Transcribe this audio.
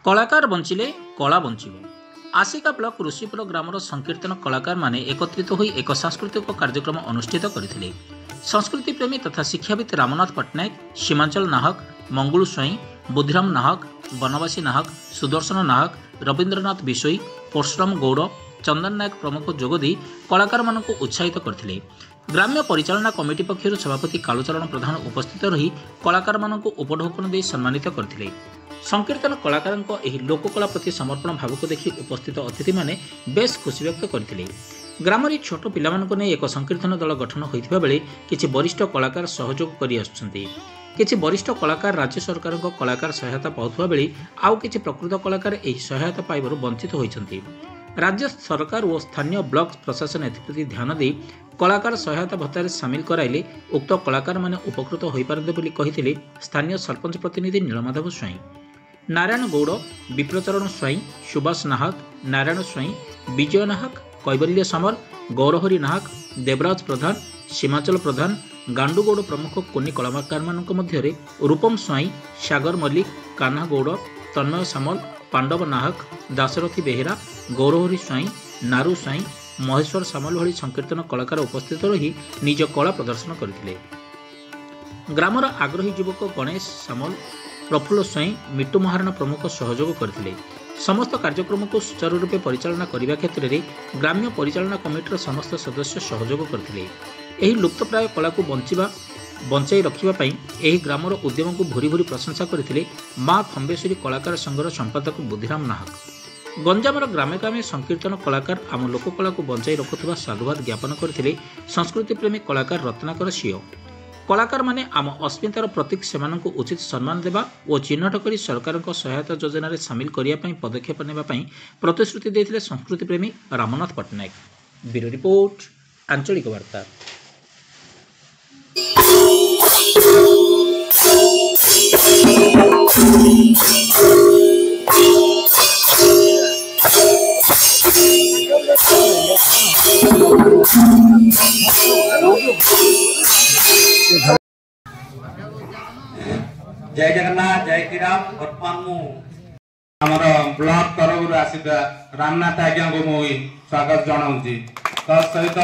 कलाकार बंचिले कला बंचिब। आसिका block ऋषिपुर grammar संकीर्तन कलाकार माने एकत्रित होई एक सांस्कृतिक कार्यक्रम अनुष्ठित करथिले। संस्कृति प्रेमी तथा शिक्षाविद रामनाथ पट्टनायक, सीमांचल नाहक, मंगुलू स्वाई, बुद्धिराम नाहक, बनवासी नाहक, सुदर्शन नाहक, रवींद्रनाथ बिशोई, परशुराम गौड़, चंदन नायक प्रमुख जोगदी कलाकार मानक उत्साहित करथिले। ग्राम्य परिचालना कमिटी पक्षर सभापति कालुचरण प्रधान उपस्थित रही कलाकार मानक उपढौकन दे सम्मानित करथिले। संकीर्तन कलाकार लोककला प्रति समर्पण भाव को देखि उपस्थित अतिथि माने बेस खुशी व्यक्त करथिले। ग्राम रे छोट पिलामानक नै एक संकीर्तन दल गठन होइथिबा बेले किछि वरिष्ठ कलाकार सहयोग करि आछुछन्ति। किछि वरिष्ठ कलाकार राज्य सरकार कलाकार सहायता पाउथबा बेले आउ किछि प्रकृत कलाकार एही सहायता पाइबारु वंचित होइछन्ति। राज्य सरकार और स्थानीय ब्लॉक प्रशासन एप्रति ध्यान दे कलाकार सहायता भत्तार सामिल कराइले उक्त कलाकार माने उपकृत होई पारंते बोली कहिथिले स्थानीय सरपंच प्रतिनिधि नीलमाधव स्वाई। नारायण गौड़, विप्रचरण स्वाई, सुभाष नाहक, नारायण स्वाई, विजय नाहक, कैबल्य सामल, गौरहरी नाहक, देवराज प्रधान, सीमाचल प्रधान, गांडू गौड़ प्रमुख कोनी कलाकार मानक मध्यरे रूपम स्वाई, सागर मल्लिक, कान्हा गौड़, तन्मय सामल, पांडव नाहक, दाशरथी बेहेरा, गौरहरी स्वाई, नारू स्वाई, महेश्वर सामल भली संकीर्तन कलाकार उपस्थित रही निज कला प्रदर्शन करथिले। ग्रामर आग्रही युवक गणेश सामल, प्रफुल्ल स्वाई, मिट्टू महाराणा प्रमुख सहयोग करथिले। समस्त कार्यक्रम को सुचारू रूपे परिचालना करने क्षेत्र में ग्राम्य परिचालना कमिटीर समस्त सदस्य सहयोग करथिले। एही लुप्तप्राय कला को बंचाई रखिबापई एही ग्रामर उद्यम को भूरी भूरी प्रशंसा करथिले माँ खंबेश्वरी कलाकार संघर संपादक बुद्धिराम नाहक। गंजामर ग्रामे ग्रामे संकीर्तन कलाकार आम लोककला को बंचाई रखुवा साधुवाद ज्ञापन करथिले संस्कृति प्रेमी कलाकार रत्नाकर सिंह। कलाकार माने आम अस्मितार प्रतीक सेमानंकु उचित सम्मान देवा और चिन्हट करी सरकार सहायता योजना रे सामिल करिया पई पदक्षेप नेबा पई प्रतिश्रुति देथिले संस्कृति प्रेमी रामनाथ पट्टनायक। ब्यूरो रिपोर्ट, आंचलिक वार्ता। जय जगन्नाथ, जय श्री राम। वर्तमान आमर ब्लॉक तरफ आसिता रामनाथ आज्ञा को मुझे स्वागत जनाऊँ। सहित